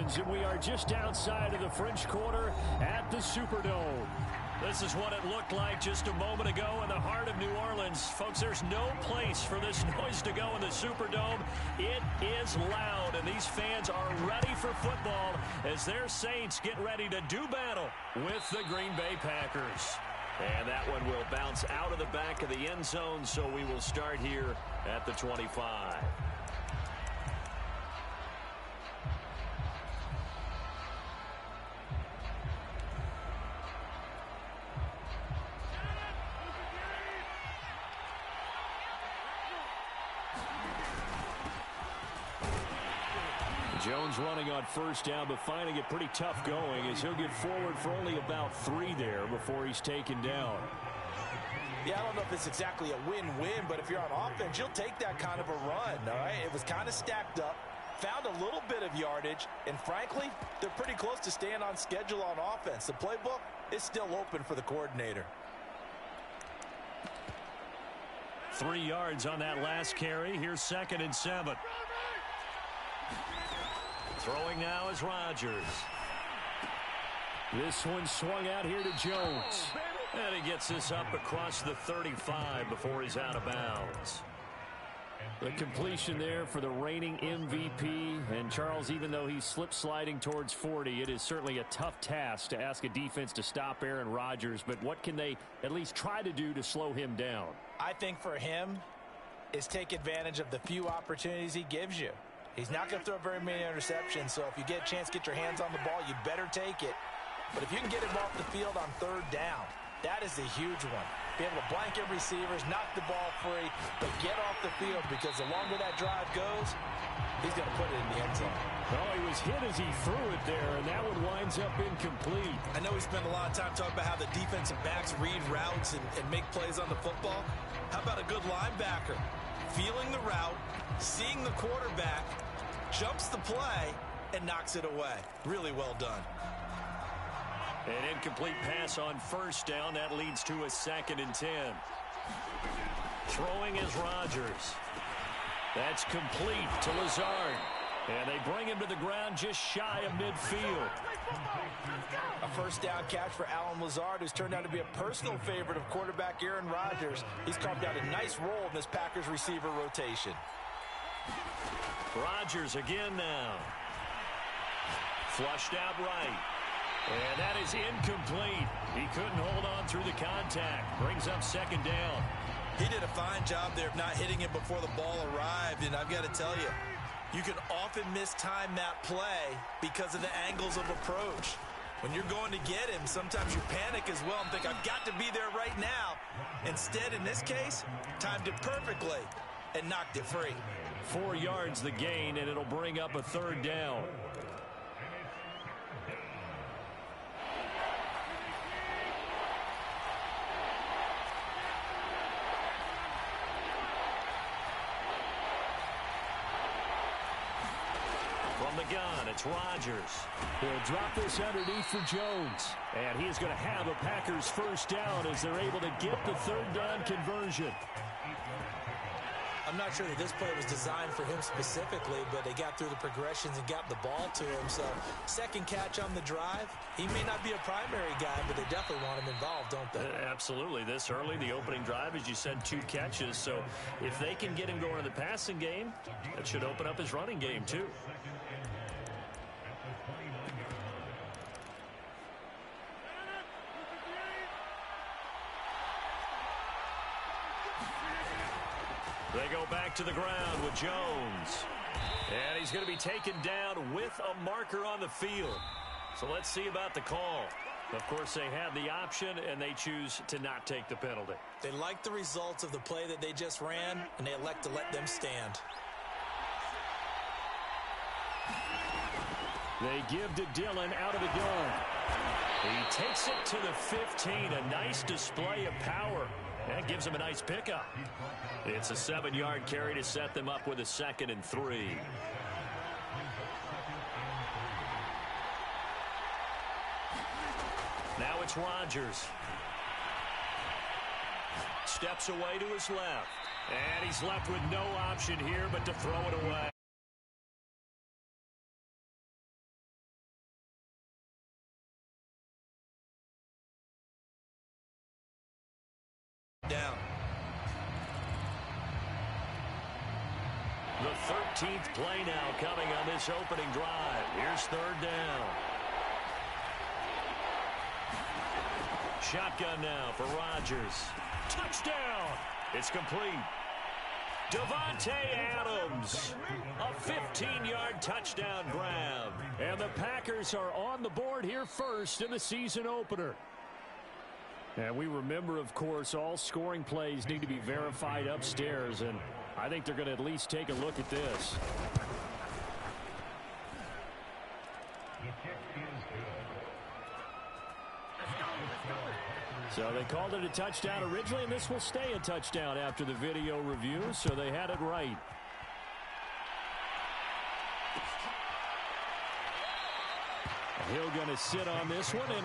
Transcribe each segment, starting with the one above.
Orleans, and we are just outside of the French Quarter at the Superdome. This is what it looked like just a moment ago in the heart of New Orleans. Folks, there's no place for this noise to go in the Superdome. It is loud, and these fans are ready for football as their Saints get ready to do battle with the Green Bay Packers. And that one will bounce out of the back of the end zone, so we will start here at the 25. Jones running on first down, but finding it pretty tough going as he'll get forward for only about 3 there before he's taken down. Yeah, I don't know if it's exactly a win-win, but if you're on offense, you'll take that kind of a run, all right? It was kind of stacked up, found a little bit of yardage, and frankly, they're pretty close to staying on schedule on offense. The playbook is still open for the coordinator. 3 yards on that last carry. Here's 2nd and 7. Throwing now is Rodgers. This one swung out here to Jones. And he gets this up across the 35 before he's out of bounds. The completion there for the reigning MVP. And Charles, even though he's slip-sliding towards 40, it is certainly a tough task to ask a defense to stop Aaron Rodgers. But what can they at least try to do to slow him down? I think for him is take advantage of the few opportunities he gives you. He's not going to throw very many interceptions, so if you get a chance to get your hands on the ball, you better take it. But if you can get him off the field on 3rd down, that is a huge one. Be able to blanket receivers, knock the ball free, but get off the field because the longer that drive goes, he's going to put it in the end zone. Oh, he was hit as he threw it there, and that one winds up incomplete. I know we spent a lot of time talking about how the defensive backs read routes and make plays on the football. How about a good linebacker? Feeling the route, seeing the quarterback, jumps the play, and knocks it away. Really well done. An incomplete pass on first down. That leads to a 2nd and 10. Throwing is Rodgers. That's complete to Lazard. And they bring him to the ground just shy of midfield. A first down catch for Allen Lazard, who's turned out to be a personal favorite of quarterback Aaron Rodgers. He's carved out a nice role in this Packers receiver rotation. Rodgers again now. Flushed out right. And that is incomplete. He couldn't hold on through the contact. Brings up 2nd down. He did a fine job there of not hitting it before the ball arrived, and I've got to tell you, you can often mistime that play because of the angles of approach. When you're going to get him, sometimes you panic as well and think, I've got to be there right now. Instead, in this case, timed it perfectly and knocked it free. 4 yards the gain, and it'll bring up a 3rd down. From the gun, it's Rodgers. He'll drop this underneath for Jones. And he's going to have a Packers first down as they're able to get the 3rd down conversion. I'm not sure that this play was designed for him specifically, but they got through the progressions and got the ball to him. So, 2nd catch on the drive. He may not be a primary guy, but they definitely want him involved, don't they? Absolutely. This early, the opening drive, as you said, 2 catches. So, if they can get him going in the passing game, that should open up his running game, too. They go back to the ground with Jones. And he's going to be taken down with a marker on the field. So let's see about the call. Of course, they have the option, and they choose to not take the penalty. They like the results of the play that they just ran, and they elect to let them stand. They give to Dillon out of the gun. He takes it to the 15. A nice display of power. That gives him a nice pickup. It's a 7-yard carry to set them up with a 2nd and 3. Now it's Rodgers. Steps away to his left. And he's left with no option here but to throw it away. down. The 13th play now coming on this opening drive. Here's third down. Shotgun now for Rodgers. Touchdown! It's complete. Davante Adams, a 15-yard touchdown grab. And the Packers are on the board here first in the season opener. And we remember, of course, all scoring plays need to be verified upstairs, and I think they're going to at least take a look at this. So they called it a touchdown originally, and this will stay a touchdown after the video review, so they had it right. Hill going to sit on this one. And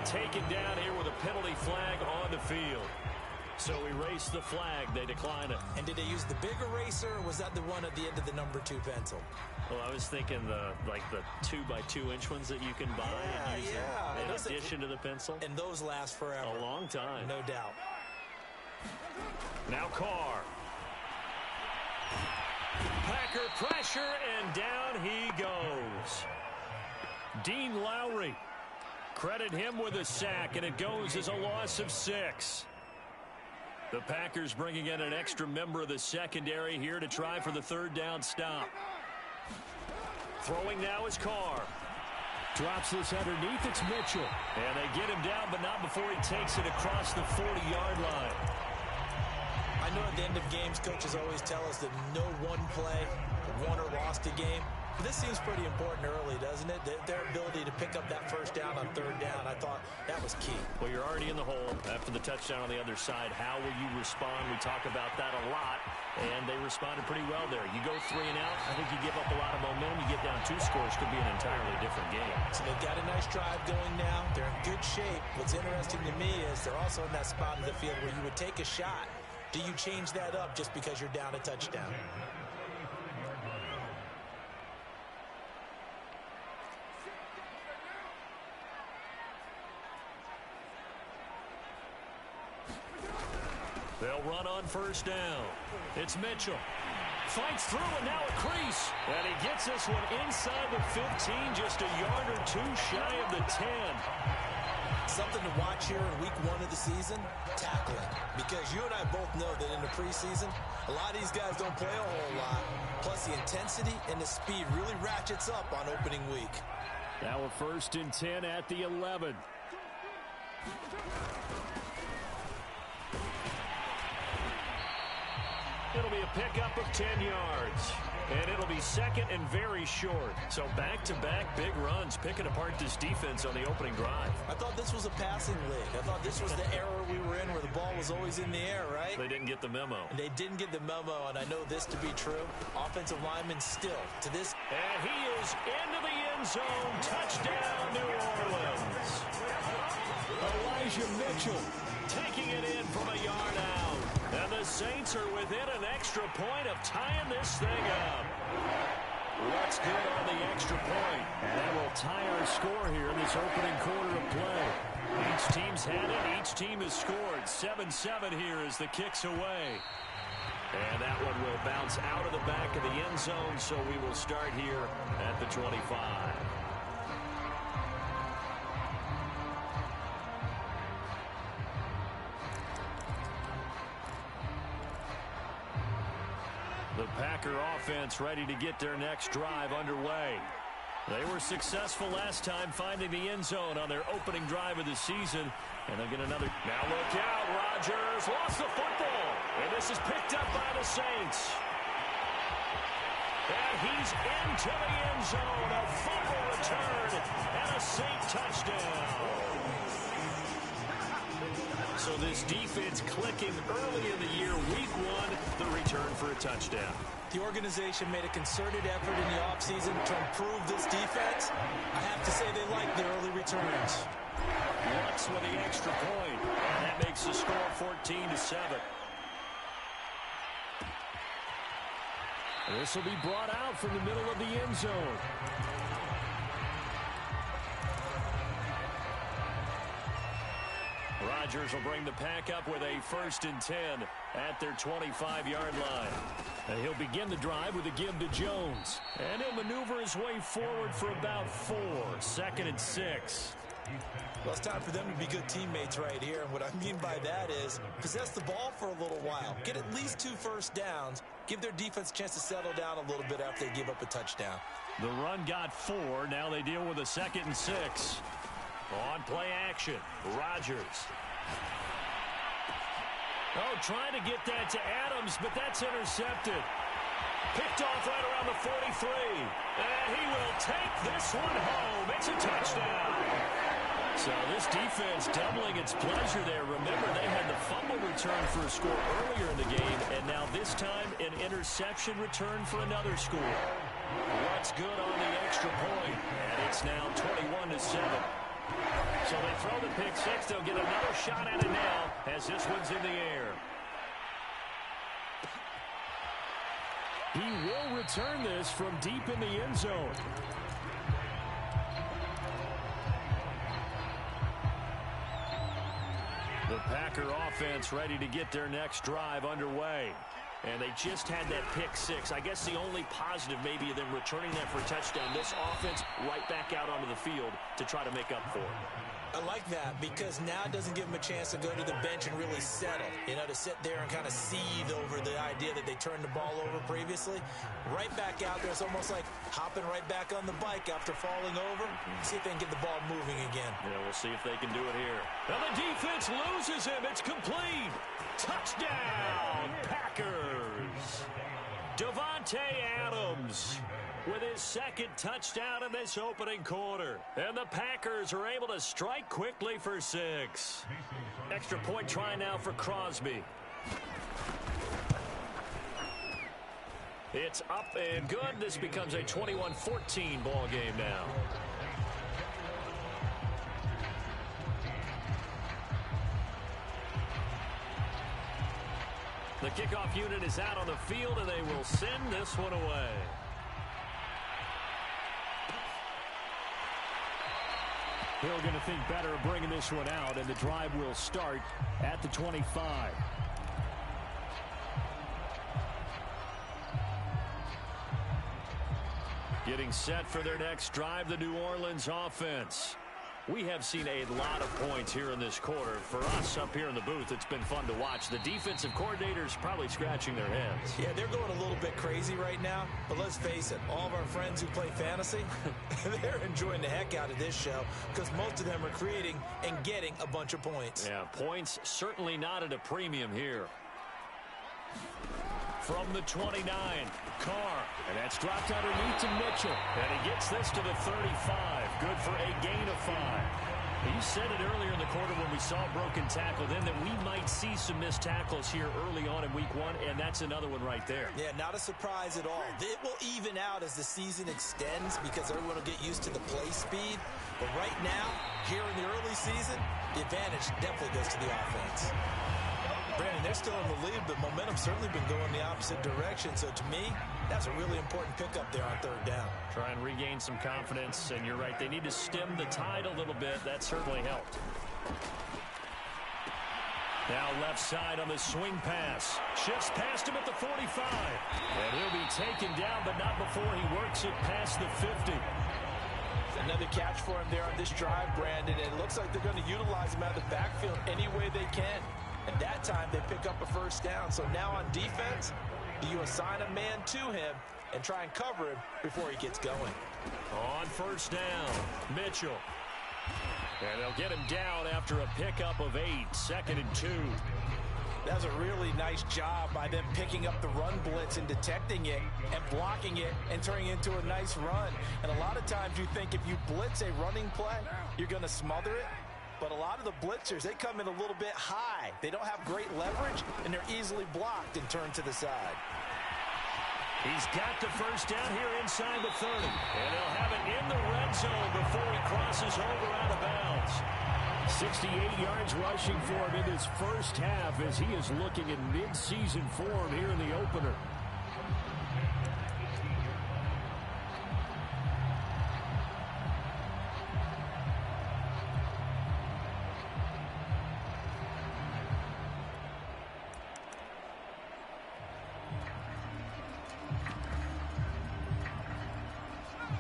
taken down here with a penalty flag on the field. So erase the flag. They decline it. And did they use the big eraser, or was that the one at the end of the number 2 pencil? Well, I was thinking the 2x2-inch ones that you can buy and use in addition to the pencil. And those last forever. A long time. No doubt. Now Carr. Packer pressure, and down he goes. Dean Lowry. Credit him with a sack, and it goes as a loss of 6. The Packers bringing in an extra member of the secondary here to try for the third down stop. Throwing now is Carr. Drops this underneath. It's Mitchell. And they get him down, but not before he takes it across the 40-yard line. I know at the end of games, coaches always tell us that no one play won or lost a game. But this seems pretty important early, doesn't it? Their ability to pick up that first down on third down, I thought that was key. Well, you're already in the hole after the touchdown on the other side. How will you respond? We talk about that a lot, and they responded pretty well there. You go 3 and out, I think you give up a lot of momentum. You get down 2 scores, could be an entirely different game. So they've got a nice drive going now. They're in good shape. What's interesting to me is they're also in that spot in the field where you would take a shot. Do you change that up just because you're down a touchdown? They'll run on first down. It's Mitchell. Fights through, and now a crease. And he gets this one inside the 15, just a yard or 2 shy of the 10. Something to watch here in week 1 of the season, tackling. Because you and I both know that in the preseason, a lot of these guys don't play a whole lot. Plus the intensity and the speed really ratchets up on opening week. Now a 1st and 10 at the 11. It'll be a pickup of 10 yards. And it'll be second and very short. So back-to-back big runs, picking apart this defense on the opening drive. I thought this was a passing league. I thought this was the era we were in where the ball was always in the air, right? They didn't get the memo. And they didn't get the memo, and I know this to be true. Offensive lineman still to this. And he is into the end zone. Touchdown, New Orleans. Elijah Mitchell taking it in from a yard out. And the Saints are within an extra point of tying this thing up. That's good on the extra point. And that will tie our score here in this opening quarter of play. Each team's had it. Each team has scored. 7-7 here as the kick's away. And that one will bounce out of the back of the end zone, so we will start here at the 25. The Packer offense ready to get their next drive underway. They were successful last time finding the end zone on their opening drive of the season. And they'll get another. Now look out, Rodgers lost the football. And this is picked up by the Saints. And he's into the end zone. A fumble return and a Saint touchdown. So this defense clicking early in the year, week one, the return for a touchdown. The organization made a concerted effort in the offseason to improve this defense. I have to say they like the early returns. Lutz with the extra point, and that makes the score 14-7. This will be brought out from the middle of the end zone. Rodgers will bring the pack up with a 1st and 10 at their 25-yard line. And he'll begin the drive with a give to Jones. And he'll maneuver his way forward for about 4. 2nd and 6. Well, it's time for them to be good teammates right here. And what I mean by that is possess the ball for a little while. Get at least 2 first downs. Give their defense a chance to settle down a little bit after they give up a touchdown. The run got 4. Now they deal with a 2nd and 6. On play action, Rodgers. Oh, trying to get that to Adams, but that's intercepted. Picked off right around the 43. And he will take this one home. It's a touchdown. So this defense doubling its pleasure there. Remember, they had the fumble return for a score earlier in the game, and now this time an interception return for another score. What's good on the extra point? And it's now 21-7. So they throw the pick 6. They'll get another shot at it now as this one's in the air. He will return this from deep in the end zone. The Packer offense ready to get their next drive underway. And they just had that pick 6. I guess the only positive maybe of them returning that for a touchdown. This offense right back out onto the field to try to make up for it. I like that because now it doesn't give them a chance to go to the bench and really settle. You know, to sit there and kind of seethe over the idea that they turned the ball over previously. Right back out there. It's almost like hopping right back on the bike after falling over. See if they can get the ball moving again. Yeah, we'll see if they can do it here. Now the defense loses him. It's complete. Touchdown, Packers. Davante Adams with his 2nd touchdown in this opening quarter. And the Packers are able to strike quickly for 6. Extra point try now for Crosby. It's up and good. This becomes a 21-14 ball game now. The kickoff unit is out on the field, and they will send this one away. Hill going to think better of bringing this one out, and the drive will start at the 25. Getting set for their next drive, the New Orleans offense. We have seen a lot of points here in this quarter. For us up here in the booth, it's been fun to watch. The defensive coordinators probably scratching their heads. Yeah, they're going a little bit crazy right now. But let's face it, all of our friends who play fantasy, they're enjoying the heck out of this show because most of them are creating and getting a bunch of points. Yeah, points certainly not at a premium here. From the 29, Carr. And that's dropped underneath to Mitchell. And he gets this to the 35. Good for a gain of 5. You said it earlier in the quarter when we saw a broken tackle then that we might see some missed tackles here early on in week 1, and that's another one right there. Yeah, not a surprise at all. It will even out as the season extends because everyone will get used to the play speed. But right now, here in the early season, the advantage definitely goes to the offense. Brandon, they're still in the lead, but momentum's certainly been going the opposite direction. So to me, that's a really important pickup there on 3rd down. Try and regain some confidence, and you're right. They need to stem the tide a little bit. That certainly helped. Now left side on the swing pass. Shifts past him at the 45. And he'll be taken down, but not before he works it past the 50. Another catch for him there on this drive, Brandon. And it looks like they're going to utilize him out of the backfield any way they can. And that time they pick up a 1st down. So now on defense, you assign a man to him and try and cover him before he gets going. On 1st down, Mitchell. And they'll get him down after a pickup of 8, 2nd and 2. That's a really nice job by them picking up the run blitz and detecting it and blocking it and turning it into a nice run. And a lot of times you think if you blitz a running play, you're going to smother it. But a lot lot of the blitzers, they come in a little bit high. They don't have great leverage, and they're easily blocked and turned to the side. He's got the first down here inside the 30. And he'll have it in the red zone before he crosses over out of bounds. 68 yards rushing for him in this first half as he is looking in mid-season form here in the opener.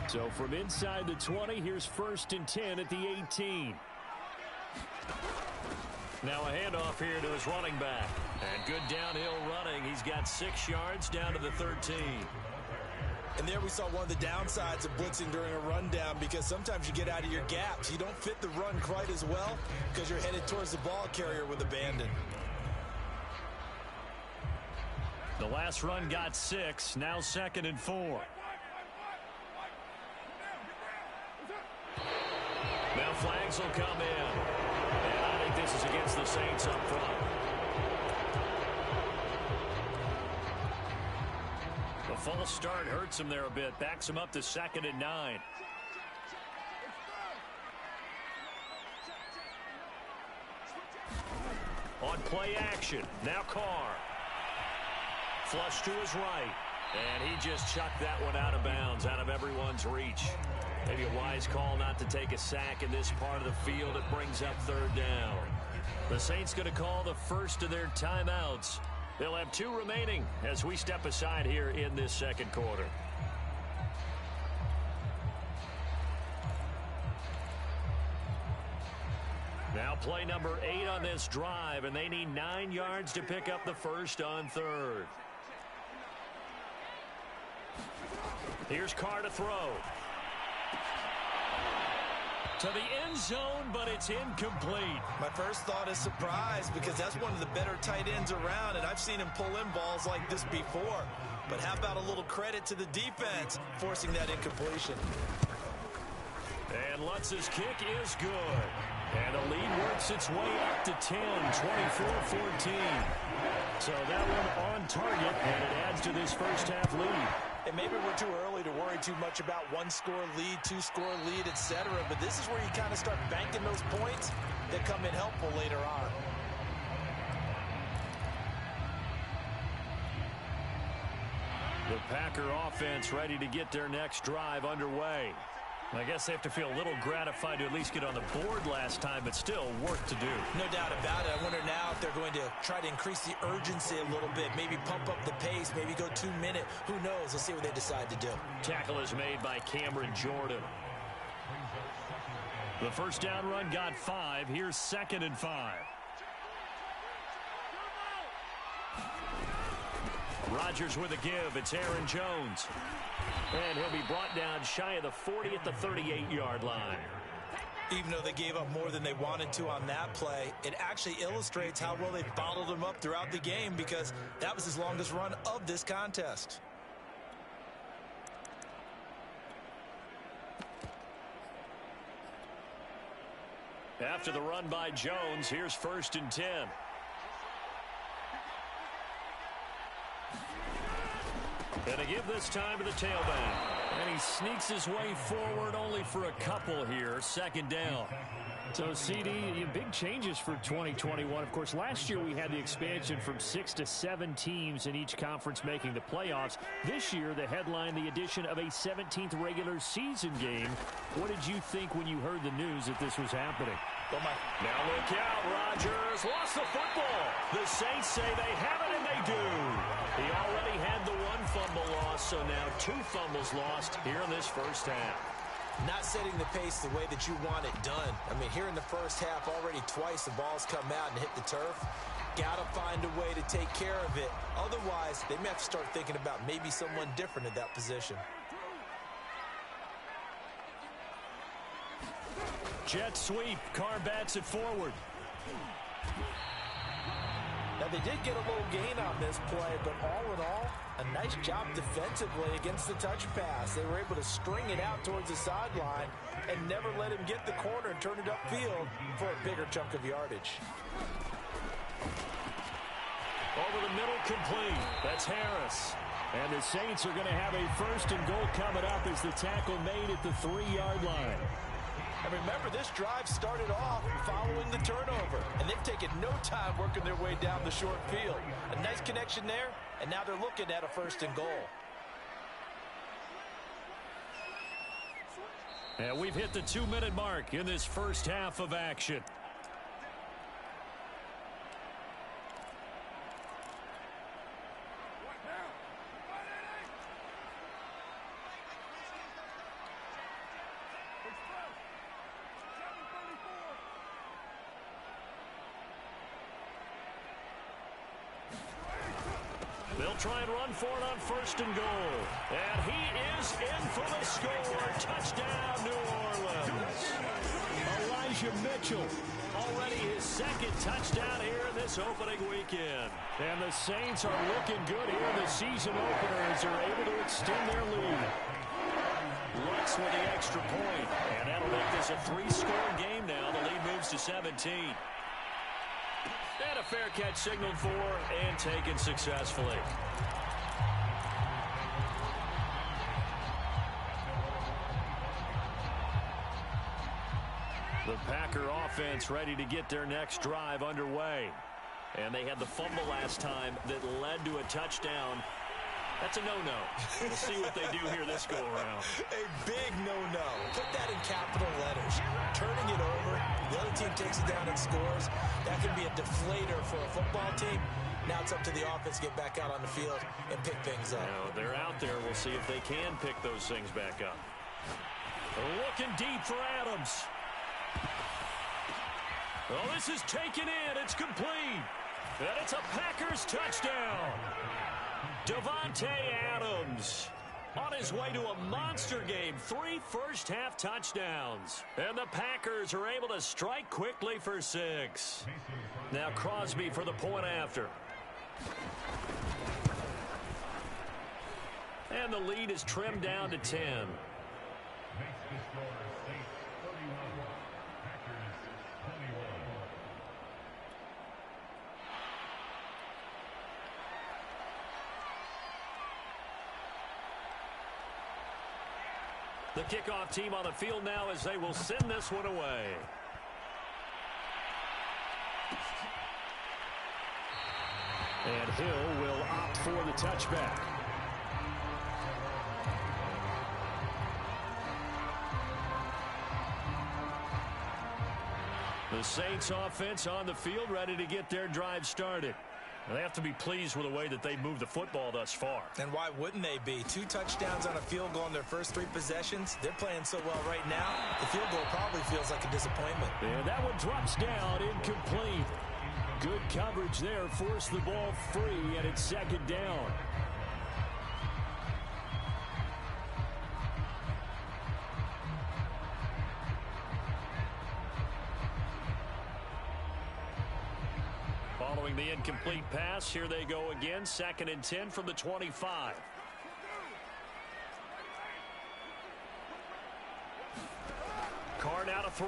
So from inside the 20, here's 1st and 10 at the 18. Now a handoff here to his running back. And good downhill running. He's got 6 yards down to the 13. And there we saw one of the downsides of blitzing during a rundown, because sometimes you get out of your gaps. You don't fit the run quite as well because you're headed towards the ball carrier with abandon. The last run got 6. Now 2nd and 4. Now flags will come in. And I think this is against the Saints up front. The false start hurts him there a bit. Backs him up to 2nd and 9. On play action. Now Carr. Flush to his right. And he just chucked that one out of bounds, out of everyone's reach. Maybe a wise call not to take a sack in this part of the field. It brings up 3rd down. The Saints going to call the first of their timeouts. They'll have 2 remaining as we step aside here in this 2nd quarter. Now play number 8 on this drive, and they need 9 yards to pick up the first on 3rd. Here's Carr to throw. To the end zone, but it's incomplete. My first thought is surprise, because that's one of the better tight ends around, and I've seen him pull in balls like this before. But how about a little credit to the defense forcing that incompletion? And Lutz's kick is good. And the lead works its way up to 10, 24-14. So that one on target, and it adds to this first half lead. And maybe we're too early to worry too much about 1-score lead, 2-score lead, etc. But this is where you kind of start banking those points that come in helpful later on. The Packer offense ready to get their next drive underway. I guess they have to feel a little gratified to at least get on the board last time, but still work to do. No doubt about it. I wonder now if they're going to try to increase the urgency a little bit, maybe pump up the pace, maybe go 2-minute. Who knows? We'll see what they decide to do. Tackle is made by Cameron Jordan. The first down run got 5. Here's 2nd and 5. Rodgers with a give. It's Aaron Jones. And he'll be brought down shy of the 40 at the 38-yard line. Even though they gave up more than they wanted to on that play, it actually illustrates how well they bottled him up throughout the game, because that was his longest run of this contest. After the run by Jones, here's 1st and 10. And a give this time to the tailback. And he sneaks his way forward only for a couple here. 2nd down. So, CD, big changes for 2021. Of course, last year we had the expansion from 6 to 7 teams in each conference making the playoffs. This year, the headline, the addition of a 17th regular season game. What did you think when you heard the news that this was happening? Now look out, Rodgers lost the football. The Saints say they have it, and they do. He already had the 1 fumble loss, so now 2 fumbles lost here in this first half. Not setting the pace the way that you want it done. I mean, here in the first half, already twice the ball's come out and hit the turf. Got to find a way to take care of it. Otherwise, they may have to start thinking about maybe someone different at that position. Jet sweep. Carr bats it forward. Now, they did get a little gain on this play, but all in all, a nice job defensively against the touch pass. They were able to string it out towards the sideline and never let him get the corner and turn it upfield for a bigger chunk of yardage. Over the middle, complete. That's Harris. And the Saints are going to have a 1st and goal coming up as the tackle made at the 3-yard line. And remember, this drive started off following the turnover, and they've taken no time working their way down the short field. A nice connection there, and now they're looking at a 1st and goal. And we've hit the 2-minute mark in this first half of action. They'll try and run for it on 1st and goal. And he is in for the score. Touchdown, New Orleans. Elijah Mitchell. Already his 2nd touchdown here in this opening weekend. And the Saints are looking good here in the season opener as they're able to extend their lead. Looks with the extra point. And that'll make this a 3-score game now. The lead moves to 17. And a fair catch signaled for and taken successfully. The Packer offense ready to get their next drive underway. And they had the fumble last time that led to a touchdown. That's a no-no. We'll see what they do here this go-around. A big no-no. Put that in capital letters. Turning it over, the other team takes it down and scores. That can be a deflator for a football team. Now it's up to the offense to get back out on the field and pick things up. Now, they're out there. We'll see if they can pick those things back up. Looking deep for Adams. Oh, this is taken in. It's complete. And it's a Packers touchdown. Davante Adams on his way to a monster game. 3 first-half touchdowns. And the Packers are able to strike quickly for 6. Now Crosby for the point after. And the lead is trimmed down to 10. The kickoff team on the field now as they will send this one away. And Hill will opt for the touchback. The Saints offense on the field ready to get their drive started. And they have to be pleased with the way that they moved the football thus far. And why wouldn't they be? 2 touchdowns on a field goal in their first 3 possessions. They're playing so well right now, the field goal probably feels like a disappointment. And that one drops down, incomplete. Good coverage there, forced the ball free, and it's 2nd down. Following the incomplete pass, here they go again. 2nd and 10 from the 25. Carr now to throw.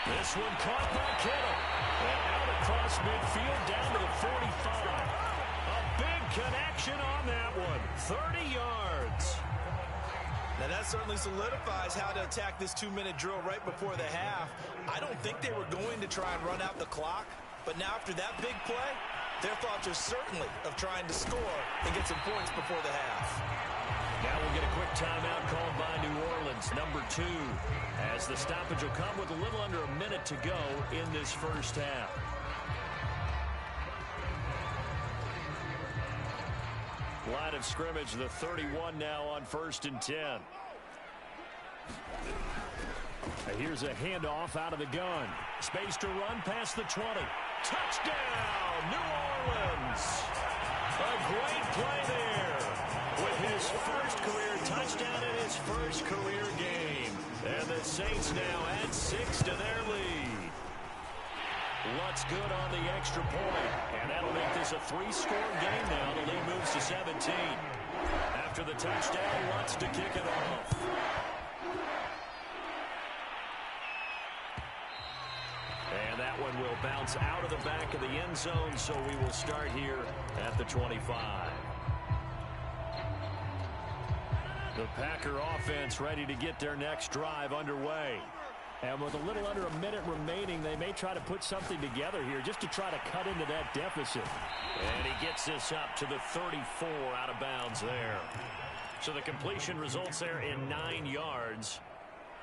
This one caught by Kittle. And out across midfield down to the 45. A big connection on that one. 30 yards. Now that certainly solidifies how to attack this 2-minute drill right before the half. I don't think they were going to try and run out the clock, but now after that big play, their thoughts are certainly of trying to score and get some points before the half. Now we'll get a quick timeout called by New Orleans, number 2, as the stoppage will come with a little under a minute to go in this first half. Line of scrimmage, the 31 now on 1st and 10. Here's a handoff out of the gun. Space to run past the 20. Touchdown, New Orleans. A great play there with his first career touchdown in his first career game. And the Saints now add 6 to their lead. Lutz good on the extra point. And that'll make this a 3-score game now. The lead moves to 17. After the touchdown, Lutz to kick it off. And that one will bounce out of the back of the end zone, so we will start here at the 25. The Packer offense ready to get their next drive underway. And with a little under a minute remaining, they may try to put something together here just to try to cut into that deficit. And he gets this up to the 34 out of bounds there. So the completion results there in 9 yards.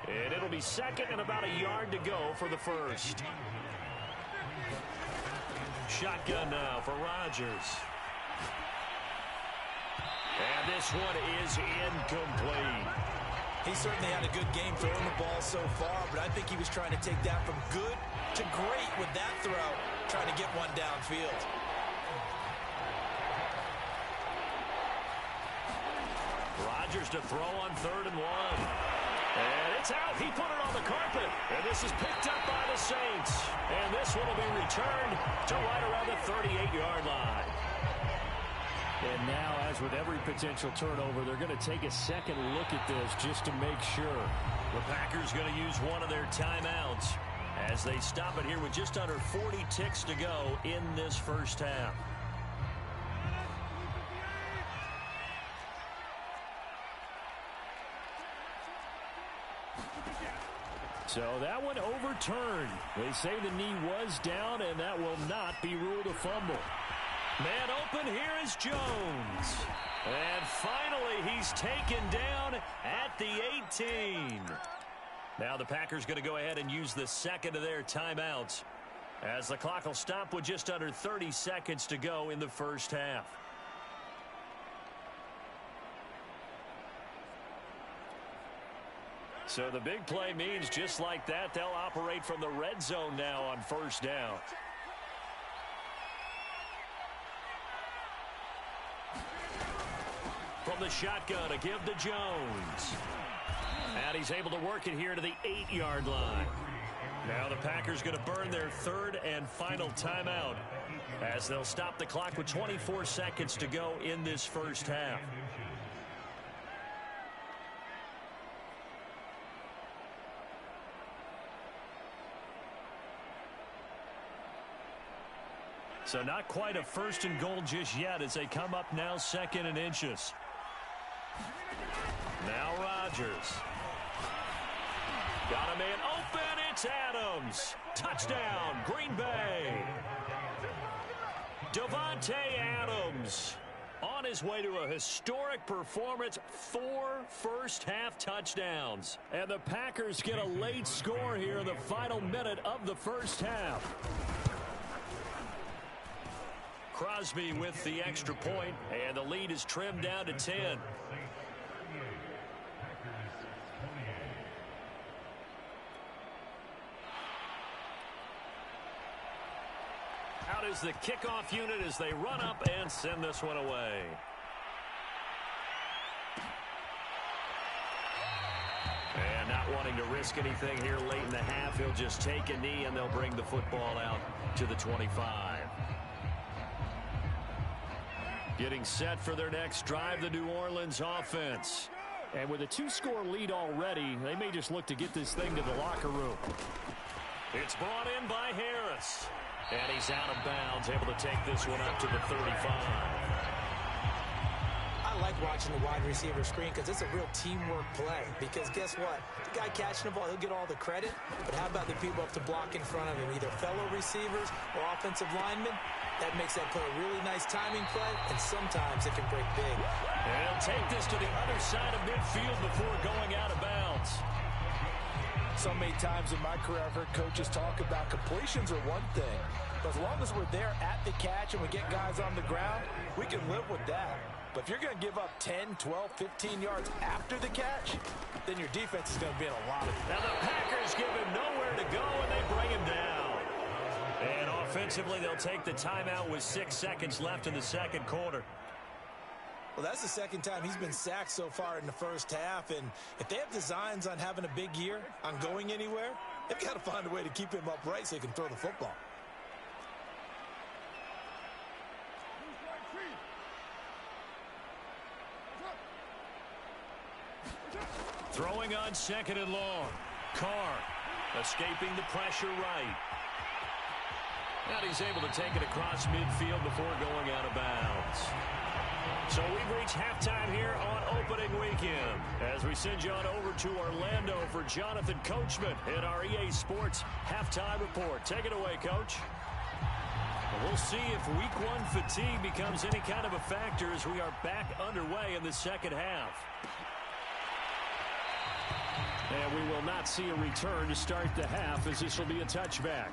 And it'll be second and about a yard to go for the first. Shotgun now for Rodgers. And this one is incomplete. He certainly had a good game throwing the ball so far, but I think he was trying to take that from good to great with that throw, trying to get one downfield. Rodgers to throw on 3rd and 1. And it's out. He put it on the carpet. And this is picked up by the Saints. And this one will be returned to right around the 38-yard line. And now, as with every potential turnover, they're going to take a second look at this just to make sure. The Packers going to use one of their timeouts as they stop it here with just under 40 ticks to go in this first half. So that one overturned. They say the knee was down, and that will not be ruled a fumble. Man open, here is Jones. And finally, he's taken down at the 18. Now the Packers going to go ahead and use the second of their timeouts as the clock will stop with just under 30 seconds to go in the first half. So the big play means just like that, they'll operate from the red zone now on first down. From the shotgun, a give to Jones. And he's able to work it here to the 8-yard line. Now the Packers going to burn their third and final timeout as they'll stop the clock with 24 seconds to go in this first half. So not quite a 1st and goal just yet as they come up now 2nd and inches. Now Rodgers. Got a man open. It's Adams. Touchdown, Green Bay. Davante Adams on his way to a historic performance. 4 first-half touchdowns. And the Packers get a late score here in the final minute of the first half. Crosby with the extra point, and the lead is trimmed down to 10. Out is the kickoff unit as they run up and send this one away. And not wanting to risk anything here late in the half, he'll just take a knee and they'll bring the football out to the 25. Getting set for their next drive, the New Orleans offense. And with a 2-score lead already, they may just look to get this thing to the locker room. It's brought in by Harris. And he's out of bounds, able to take this one up to the 35. I like watching the wide receiver screen because it's a real teamwork play. Because guess what? The guy catching the ball, he'll get all the credit. But how about the people up to block in front of him, either fellow receivers or offensive linemen? That makes that play a really nice timing play, and sometimes it can break big. And he'll take this to the other side of midfield before going out of bounds. So many times in my career, I've heard coaches talk about completions are one thing. But as long as we're there at the catch and we get guys on the ground, we can live with that. But if you're going to give up 10, 12, 15 yards after the catch, then your defense is going to be in a lot of trouble. Now the Packers give him nowhere to go, and they bring him down. And offensively, they'll take the timeout with 6 seconds left in the second quarter. Well, that's the second time he's been sacked so far in the first half. And if they have designs on having a big year, on going anywhere, they've got to find a way to keep him upright so he can throw the football. throwing on 2nd and long. Carr escaping the pressure right. And he's able to take it across midfield before going out of bounds. So we've reached halftime here on opening weekend as we send you on over to Orlando for Jonathan Coachman in our EA Sports halftime report. Take it away, Coach. We'll see if week 1 fatigue becomes any kind of a factor as we are back underway in the second half. And we will not see a return to start the half as this will be a touchback.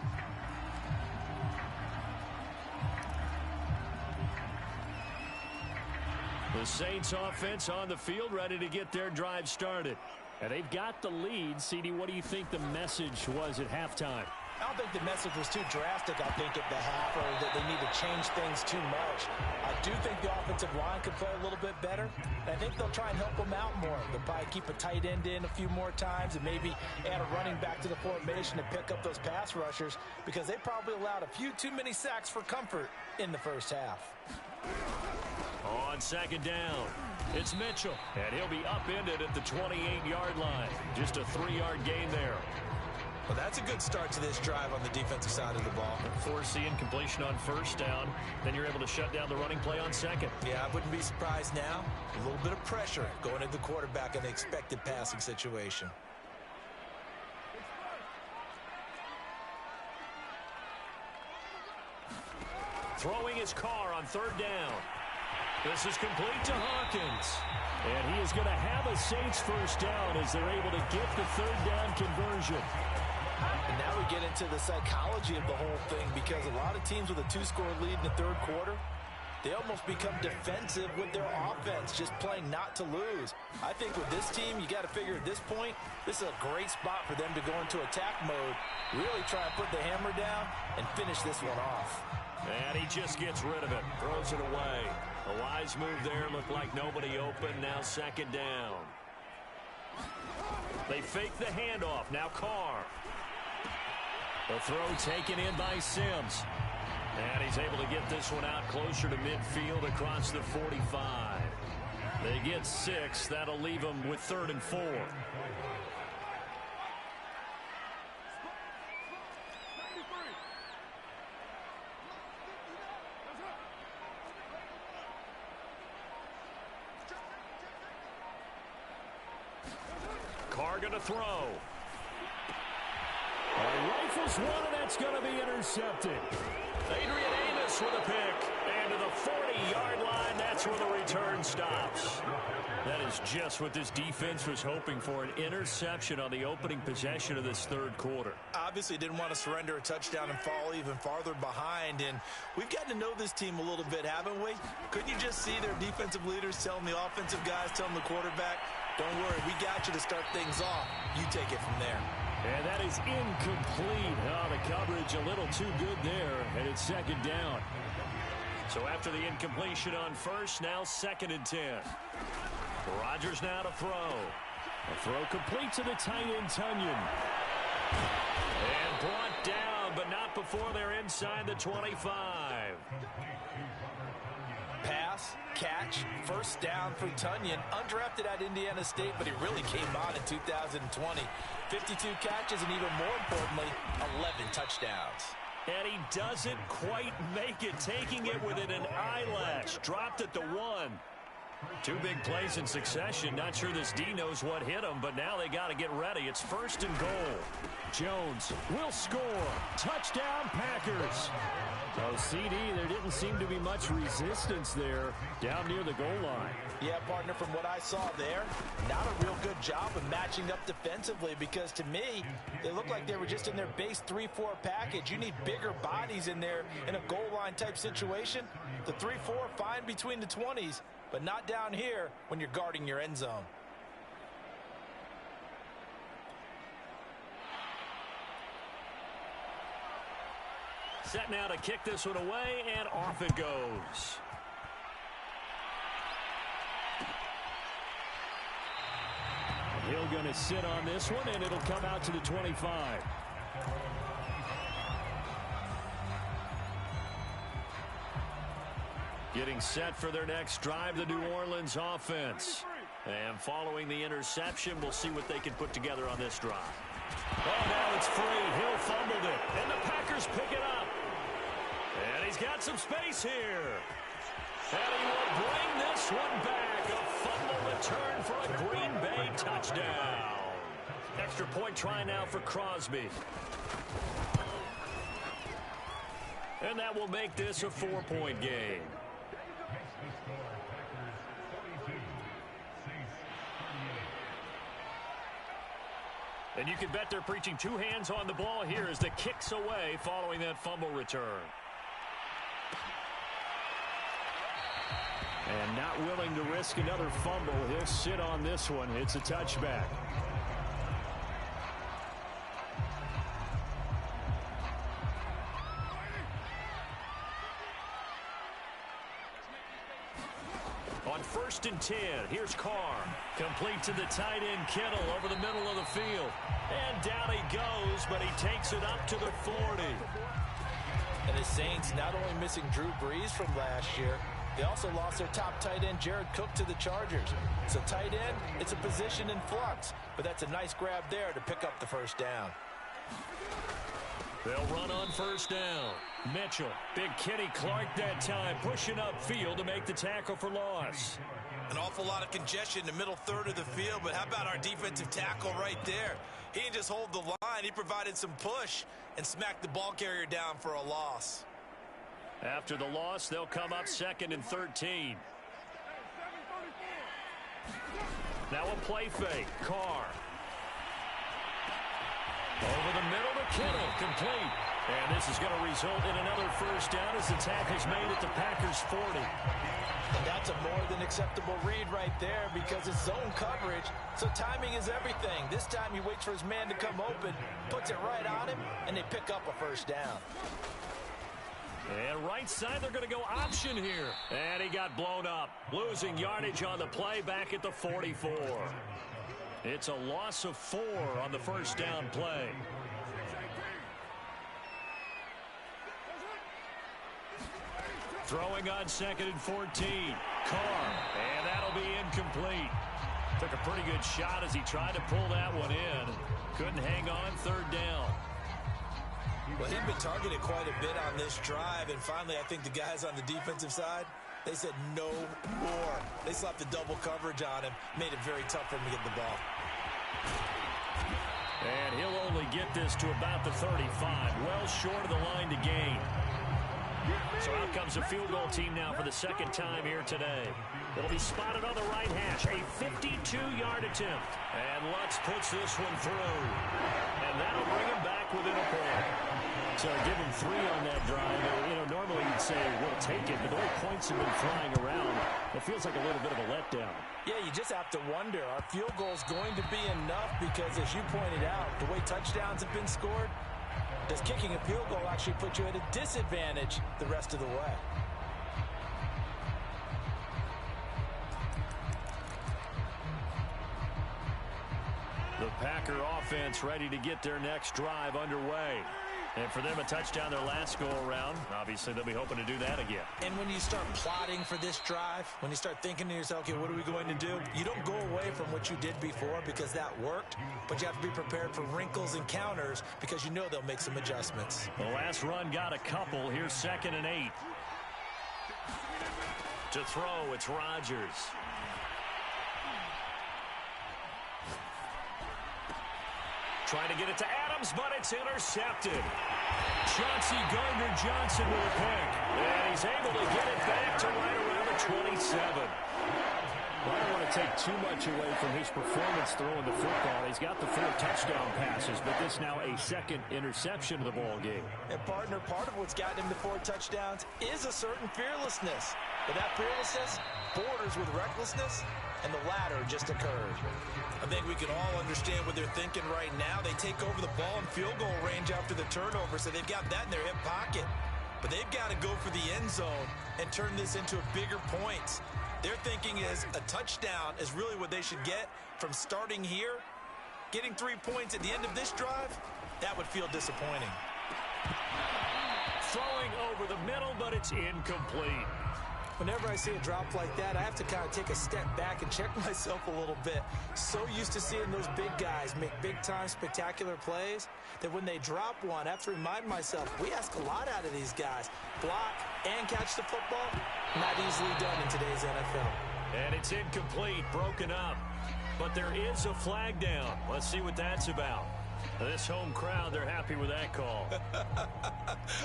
The Saints offense on the field ready to get their drive started. And they've got the lead. CD, what do you think the message was at halftime? I don't think the message was too drastic, I think, at the half, or that they need to change things too much. I do think the offensive line could play a little bit better. And I think they'll try and help them out more. They'll probably keep a tight end in a few more times and maybe add a running back to the formation to pick up those pass rushers because they probably allowed a few too many sacks for comfort in the first half. On 2nd down, it's Mitchell, and he'll be upended at the 28-yard line. Just a 3-yard gain there. Well, that's a good start to this drive on the defensive side of the ball. Force the incompletion on 1st down. Then you're able to shut down the running play on 2nd. Yeah, I wouldn't be surprised now. A little bit of pressure going at the quarterback in the expected passing situation. Throwing his Carr on 3rd down. This is complete to Hawkins. And he is going to have a Saints first down as they're able to get the 3rd down conversion. And now we get into the psychology of the whole thing because a lot of teams with a 2-score lead in the 3rd quarter, they almost become defensive with their offense, just playing not to lose. I think with this team, you got to figure at this point, this is a great spot for them to go into attack mode, really try and put the hammer down and finish this one off. And he just gets rid of it, throws it away. A wise move there, looked like nobody open, now 2nd down. They fake the handoff, now Carr. The throw taken in by Sims. And he's able to get this one out closer to midfield across the 45. They get 6, that'll leave them with 3rd and 4. Carr gonna throw. Rifles one, and that's going to be intercepted. Adrian Amos with a pick. And to the 40-yard line, that's where the return stops. That is just what this defense was hoping for, an interception on the opening possession of this 3rd quarter. Obviously didn't want to surrender a touchdown and fall even farther behind, and we've gotten to know this team a little bit, haven't we? Couldn't you just see their defensive leaders telling the offensive guys, telling the quarterback, don't worry, we got you to start things off. You take it from there. And that is incomplete. Oh, the coverage a little too good there, and it's 2nd down. So after the incompletion on 1st, now 2nd and 10. Rodgers now to throw. A throw complete to the tight end, Tunyon. And brought down, but not before they're inside the 25. Pass, catch, 1st down for Tunyon. Undrafted at Indiana State, but he really came on in 2020. 52 catches, and even more importantly, 11 touchdowns. And he doesn't quite make it, taking it within an eyelash. Dropped at the 1. 2 big plays in succession. Not sure this D knows what hit him, but now they got to get ready. It's 1st and goal. Jones will score. Touchdown, Packers. Oh, CD, there didn't seem to be much resistance there down near the goal line. Yeah, partner, from what I saw there, not a real good job of matching up defensively because to me, they looked like they were just in their base 3-4 package. You need bigger bodies in there in a goal line type situation. The 3-4, fine between the 20s, but not down here when you're guarding your end zone. Set now to kick this one away, and off it goes. Hill going to sit on this one, and it'll come out to the 25. Getting set for their next drive, the New Orleans offense. And following the interception, we'll see what they can put together on this drive. Oh, now it's free. Hill fumbled it, and the Packers pick it up. And he's got some space here. And he will bring this one back. A fumble return for a Green Bay touchdown. Extra point try now for Crosby. And that will make this a 4-point game. And you can bet they're preaching two hands on the ball here as the kicks away following that fumble return. And not willing to risk another fumble. He'll sit on this one. It's a touchback. On 1st and 10, here's Carr. Complete to the tight end Kittle over the middle of the field. And down he goes, but he takes it up to the 40. And the Saints not only missing Drew Brees from last year, they also lost their top tight end, Jared Cook, to the Chargers. So tight end, it's a position in flux. But that's a nice grab there to pick up the first down. They'll run on 1st down. Mitchell, big Kenny Clark that time, pushing upfield to make the tackle for loss. An awful lot of congestion in the middle third of the field, but how about our defensive tackle right there? He didn't just hold the line. He provided some push and smacked the ball carrier down for a loss. After the loss, they'll come up 2nd and 13. Now a play fake. Carr. Over the middle to Kittle. Complete. And this is going to result in another first down as the tackle's made at the Packers' 40. And that's a more than acceptable read right there because it's zone coverage, so timing is everything. This time he waits for his man to come open, puts it right on him, and they pick up a first down. And right side, they're going to go option here. And he got blown up, losing yardage on the play back at the 44. It's a loss of 4 on the first down play. Throwing on 2nd and 14. Carr. And that'll be incomplete. Took a pretty good shot as he tried to pull that one in. Couldn't hang on 3rd down. Well, he'd been targeted quite a bit on this drive, and finally I think the guys on the defensive side, they said no more. They slapped the double coverage on him, made it very tough for him to get the ball. And he'll only get this to about the 35, well short of the line to gain. So out comes a field goal team now for the 2nd time here today. It'll be spotted on the right hash, a 52-yard attempt. And Lutz puts this one through. And that'll bring him back within a point. So give him 3 on that drive. You know, normally you'd say, we'll take it, but the way points have been flying around, it feels like a little bit of a letdown. Yeah, you just have to wonder, are field goals going to be enough? Because as you pointed out, the way touchdowns have been scored, does kicking a field goal actually put you at a disadvantage the rest of the way? The Packer offense ready to get their next drive underway. And for them, a touchdown their last go-around. Obviously, they'll be hoping to do that again. And when you start plotting for this drive, when you start thinking to yourself, okay, what are we going to do? You don't go away from what you did before because that worked, but you have to be prepared for wrinkles and counters because you know they'll make some adjustments. The last run got a couple. Here's 2nd and 8. To throw, it's Rodgers. Trying to get it to Adams, but it's intercepted. Chauncey Gardner-Johnson with a pick. And he's able to get it back to right around the 27. Well, I don't want to take too much away from his performance throwing the football. He's got the 4 touchdown passes, but this now a 2nd interception of the ball game. And partner, part of what's gotten him to 4 touchdowns is a certain fearlessness. But that fearlessness borders with recklessness, and the latter just occurred. I think we can all understand what they're thinking right now. They take over the ball in field goal range after the turnover, so they've got that in their hip pocket. But they've got to go for the end zone and turn this into a bigger point. Their thinking is a touchdown is really what they should get from starting here. Getting 3 points at the end of this drive, that would feel disappointing. Throwing over the middle, but it's incomplete. Whenever I see a drop like that, I have to kind of take a step back and check myself a little bit. So used to seeing those big guys make big-time spectacular plays that when they drop one, I have to remind myself, we ask a lot out of these guys. Block and catch the football, not easily done in today's NFL. And it's incomplete, broken up. But there is a flag down. Let's see what that's about. This home crowd, they're happy with that call.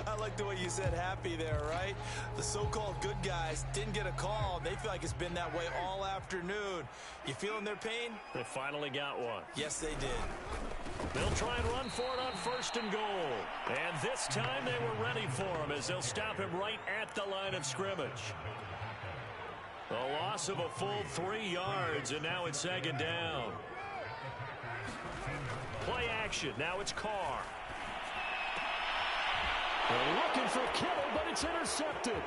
I like the way you said happy there, right? The so-called good guys didn't get a call. They feel like it's been that way all afternoon. You feeling their pain? They finally got one. Yes, they did. They'll try and run for it on 1st and goal. And this time they were ready for him as they'll stop him right at the line of scrimmage. A loss of a full 3 yards, and now it's 2nd down. Play action. Now it's Carr. They're looking for Kittle, but it's intercepted.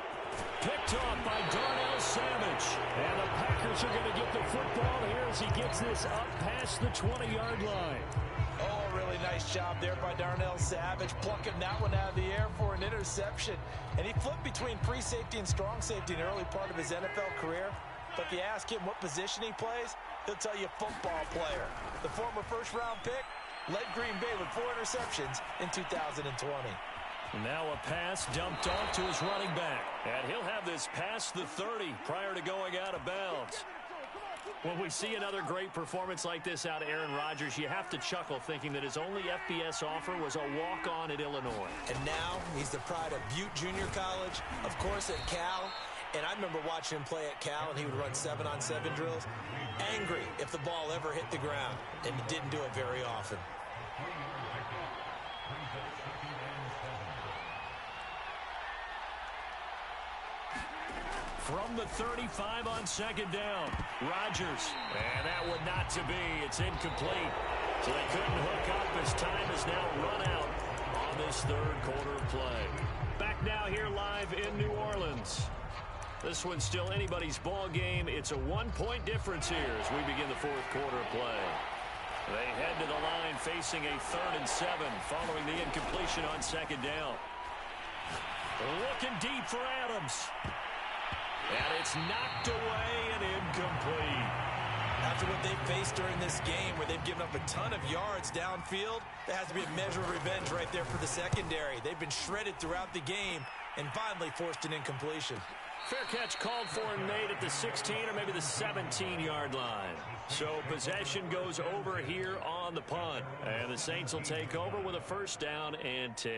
Picked off by Darnell Savage. And the Packers are going to get the football here as he gets this up past the 20-yard line. Oh, really nice job there by Darnell Savage, plucking that one out of the air for an interception. And he flipped between free safety and strong safety in the early part of his NFL career. But if you ask him what position he plays, he'll tell you football player. The former first-round pick led Green Bay with 4 interceptions in 2020. Now a pass dumped off to his running back. And he'll have this past the 30 prior to going out of bounds. When we see another great performance like this out of Aaron Rodgers, you have to chuckle thinking that his only FBS offer was a walk-on at Illinois. And now he's the pride of Butte Junior College, of course at Cal. And I remember watching him play at Cal, and he would run 7-on-7 drills. Angry if the ball ever hit the ground, and he didn't do it very often. From the 35 on 2nd down, Rodgers. And that one not to be. It's incomplete. So they couldn't hook up as time is now run out on this 3rd quarter play. Back now here live in New Orleans. This one's still anybody's ball game. It's a 1-point difference here as we begin the 4th quarter play. They head to the line facing a 3rd and 7 following the incompletion on 2nd down. Looking deep for Adams. And it's knocked away and incomplete. After what they've faced during this game where they've given up a ton of yards downfield, there has to be a measure of revenge right there for the secondary. They've been shredded throughout the game and finally forced an incompletion. Fair catch called for and made at the 16 or maybe the 17-yard line. So possession goes over here on the punt. And the Saints will take over with a 1st down and 10.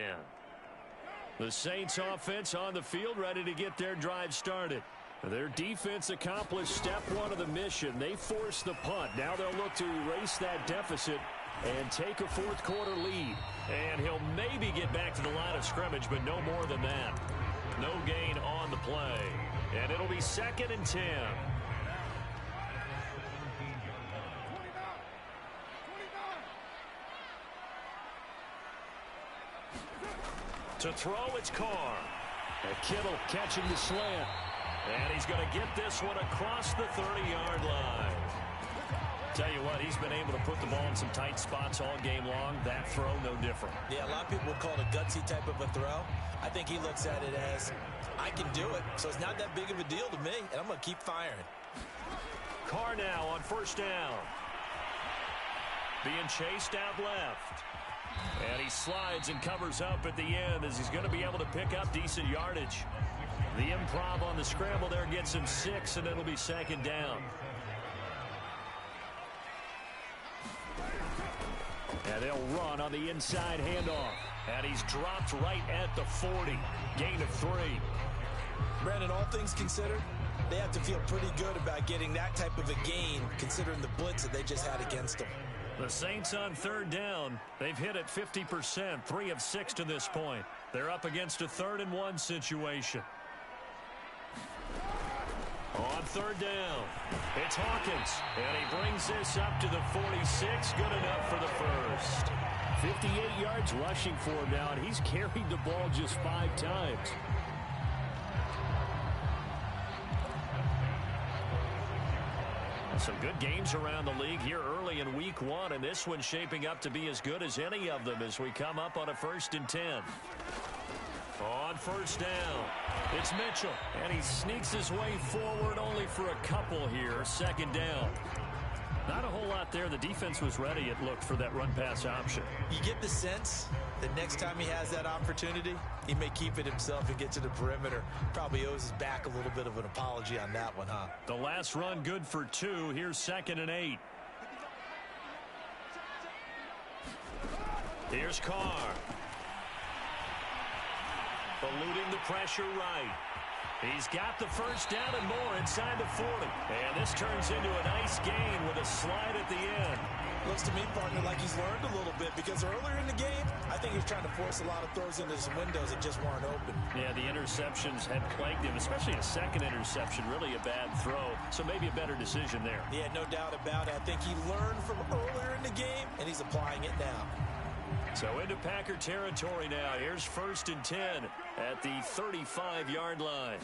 The Saints offense on the field ready to get their drive started. Their defense accomplished step 1 of the mission. They forced the punt. Now they'll look to erase that deficit and take a 4th quarter lead. And he'll maybe get back to the line of scrimmage, but no more than that. No gain on the play. And it'll be 2nd and 10. To throw, it's Carr. And Kittle catching the slant. And he's going to get this one across the 30-yard line. Tell you what, he's been able to put the ball in some tight spots all game long. That throw, no different. Yeah, a lot of people would call it a gutsy type of a throw. I think he looks at it as, I can do it, so it's not that big of a deal to me, and I'm going to keep firing. Carr now on 1st down. Being chased out left. And he slides and covers up at the end as he's going to be able to pick up decent yardage. The improv on the scramble there gets him 6, and it'll be 2nd down. And they'll run on the inside handoff. And he's dropped right at the 40. Gain of 3. Brandon, all things considered, they have to feel pretty good about getting that type of a gain considering the blitz that they just had against them. The Saints on 3rd down. They've hit it 50%, 3 of 6 to this point. They're up against a 3rd and 1 situation. On 3rd down, it's Hawkins, and he brings this up to the 46. Good enough for the 1st. 58 yards rushing for him now, and he's carried the ball just 5 times. Some good games around the league here early in week 1, and this one's shaping up to be as good as any of them as we come up on a 1st and 10. On first down, it's Mitchell. And he sneaks his way forward only for a couple here. Second down. Not a whole lot there. The defense was ready, it looked, for that run-pass option. You get the sense that next time he has that opportunity, he may keep it himself and get to the perimeter. Probably owes his back a little bit of an apology on that one, huh? The last run good for 2. Here's 2nd and 8. Here's Carr. Eluding the pressure right. He's got the first down and more inside the 40. And this turns into a nice gain with a slide at the end. Looks to me, partner, like he's learned a little bit, because earlier in the game, I think he was trying to force a lot of throws into some windows that just weren't open. Yeah, the interceptions had plagued him, especially a second interception. Really a bad throw, so maybe a better decision there. Yeah, no doubt about it. I think he learned from earlier in the game, and he's applying it now. So into Packer territory now. Here's 1st and 10 at the 35-yard line.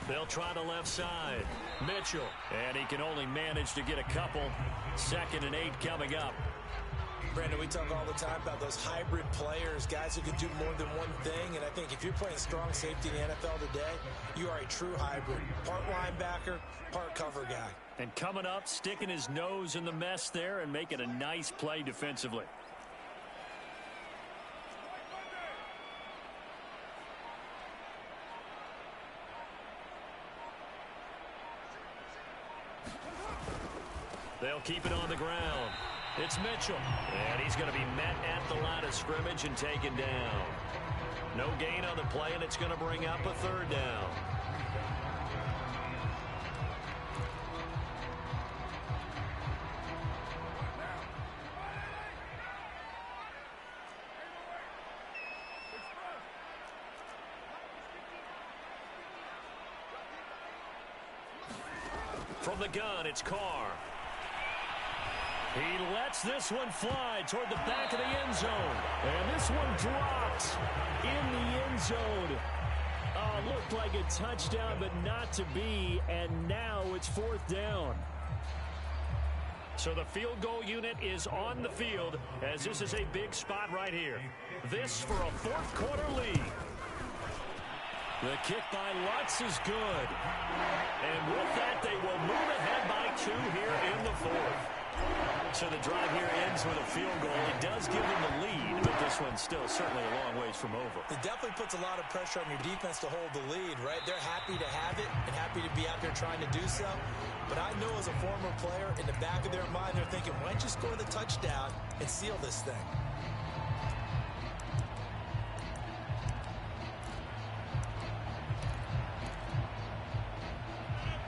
They'll try the left side. Mitchell. And he can only manage to get a couple. 2nd and 8 coming up. Brandon, we talk all the time about those hybrid players, guys who can do more than one thing. And I think if you're playing strong safety in the NFL today, you are a true hybrid. Part linebacker, part cover guy. And coming up, sticking his nose in the mess there and making a nice play defensively. They'll keep it on the ground. It's Mitchell. And he's going to be met at the line of scrimmage and taken down. No gain on the play, and it's going to bring up a 3rd down. From the gun, it's Carr. He lets this one fly toward the back of the end zone. And this one drops in the end zone. Looked like a touchdown, but not to be. And now it's 4th down. So the field goal unit is on the field, as this is a big spot right here. This for a 4th quarter lead. The kick by Lutz is good. And with that, they will move ahead by 2 here in the 4th. So the drive here ends with a field goal. It does give them the lead, but this one's still certainly a long ways from over. It definitely puts a lot of pressure on your defense to hold the lead, right? They're happy to have it and happy to be out there trying to do so. But I know as a former player, in the back of their mind, they're thinking, why don't you score the touchdown and seal this thing?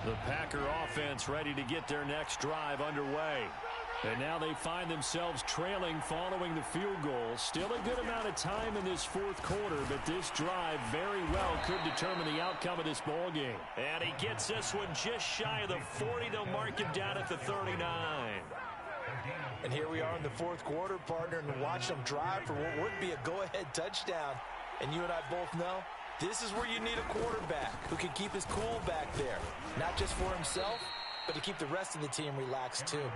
The Packer offense ready to get their next drive underway. And now they find themselves trailing following the field goal. Still a good amount of time in this 4th quarter, but this drive very well could determine the outcome of this ball game. And he gets this one just shy of the 40. They'll mark him down at the 39. And here we are in the 4th quarter, partner, and watch them drive for what would be a go-ahead touchdown. And you and I both know this is where you need a quarterback who can keep his cool back there. Not just for himself, but to keep the rest of the team relaxed too.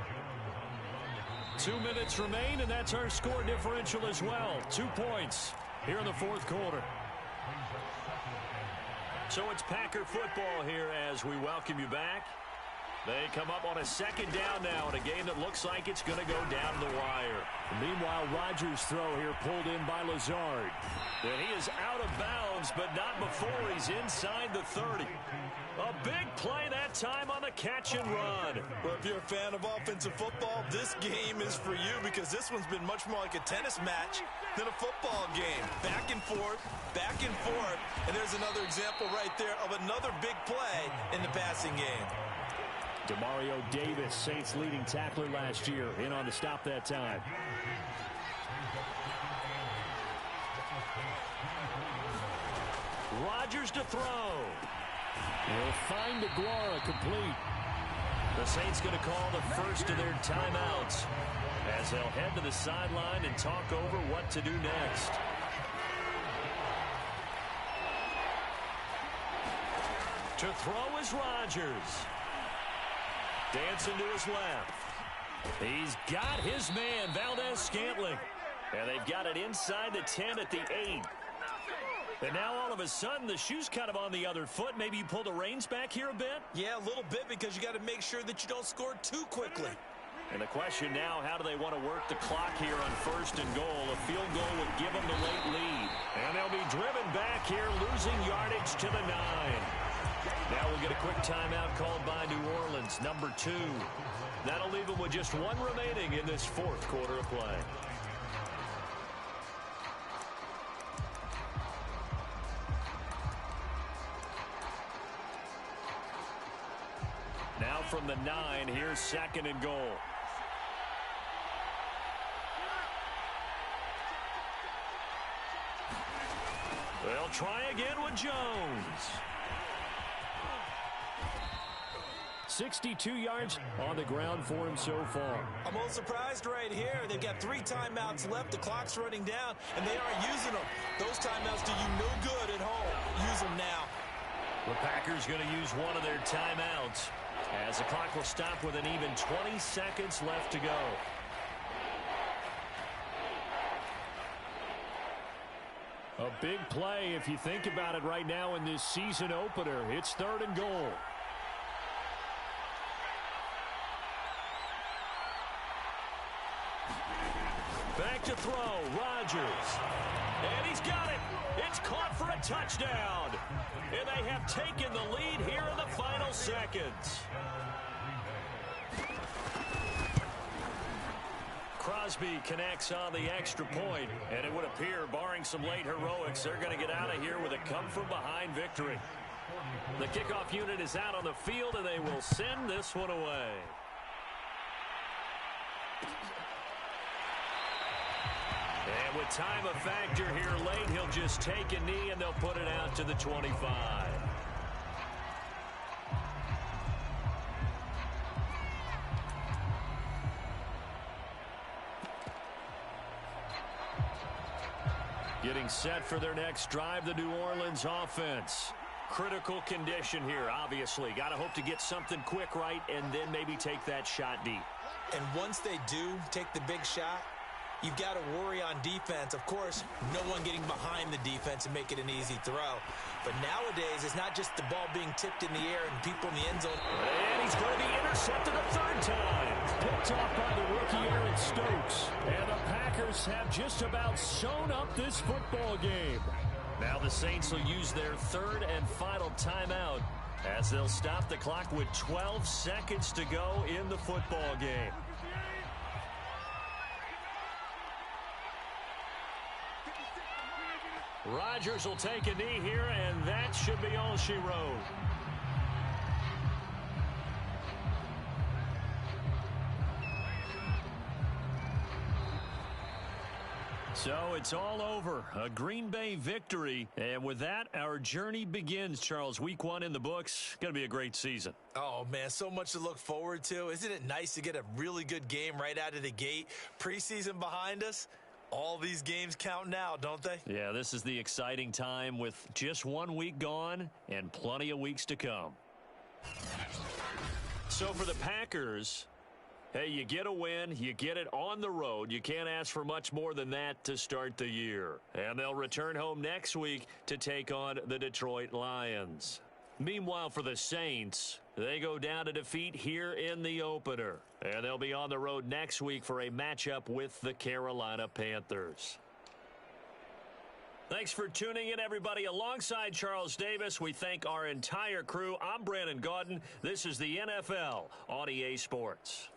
2 minutes remain, and that's our score differential as well. 2 points here in the 4th quarter. So it's Packer football here as we welcome you back. They come up on a 2nd down now in a game that looks like it's going to go down the wire. Meanwhile, Rodgers' throw here pulled in by Lazard. And he is out of bounds, but not before he's inside the 30. A big play that time on the catch and run. Well, if you're a fan of offensive football, this game is for you, because this one's been much more like a tennis match than a football game. Back and forth, and there's another example right there of another big play in the passing game. Demario Davis, Saints leading tackler last year, in on the stop that time. Rodgers to throw. He'll find DeGuara complete. The Saints going to call the first of their timeouts as they'll head to the sideline and talk over what to do next. To throw is Rodgers. Dancing to his left. He's got his man, Valdez Scantling. And they've got it inside the 10 at the 8. And now all of a sudden the shoe's kind of on the other foot. Maybe you pull the reins back here a bit? Yeah, a little bit, because you got to make sure that you don't score too quickly. And the question now, how do they want to work the clock here on 1st and goal? A field goal would give them the late lead. And they'll be driven back here, losing yardage to the 9. Now we'll get a quick timeout called by New Orleans, number 2. That'll leave them with just 1 remaining in this 4th quarter of play. Now from the 9, here's 2nd and goal. They'll try again with Jones. 62 yards on the ground for him so far. I'm a little surprised right here. They've got 3 timeouts left. The clock's running down, and they aren't using them. Those timeouts do you no good at home. Use them now. The Packers going to use one of their timeouts, as the clock will stop with an even 20 seconds left to go. A big play if you think about it right now in this season opener. It's 3rd and goal. Back to throw, Rodgers. And he's got it. It's caught for a touchdown. And they have taken the lead here in the final seconds. Crosby connects on the extra point, and it would appear, barring some late heroics, they're going to get out of here with a come-from-behind victory. The kickoff unit is out on the field, and they will send this one away. And with time a factor here late, he'll just take a knee, and they'll put it out to the 25. Getting set for their next drive, the New Orleans offense. Critical condition here, obviously. Got to hope to get something quick right and then maybe take that shot deep. And once they do take the big shot, you've got to worry on defense. Of course, no one getting behind the defense and make it an easy throw. But nowadays, it's not just the ball being tipped in the air and people in the end zone. And he's going to be intercepted a 3rd time. Picked off by the rookie Aaron Stokes. And the Packers have just about sewn up this football game. Now the Saints will use their 3rd and final timeout as they'll stop the clock with 12 seconds to go in the football game. Rodgers will take a knee here, and that should be all she wrote. So it's all over. A Green Bay victory. And with that, our journey begins, Charles. Week 1 in the books. Going to be a great season. Oh, man, so much to look forward to. Isn't it nice to get a really good game right out of the gate? Preseason behind us. All these games count now, don't they? Yeah, this is the exciting time with just 1 week gone and plenty of weeks to come. So for the Packers, hey, you get a win, you get it on the road. You can't ask for much more than that to start the year. And they'll return home next week to take on the Detroit Lions. Meanwhile, for the Saints, they go down to defeat here in the opener. And they'll be on the road next week for a matchup with the Carolina Panthers. Thanks for tuning in, everybody. Alongside Charles Davis, we thank our entire crew. I'm Brandon Gaudin. This is the NFL on EA Sports.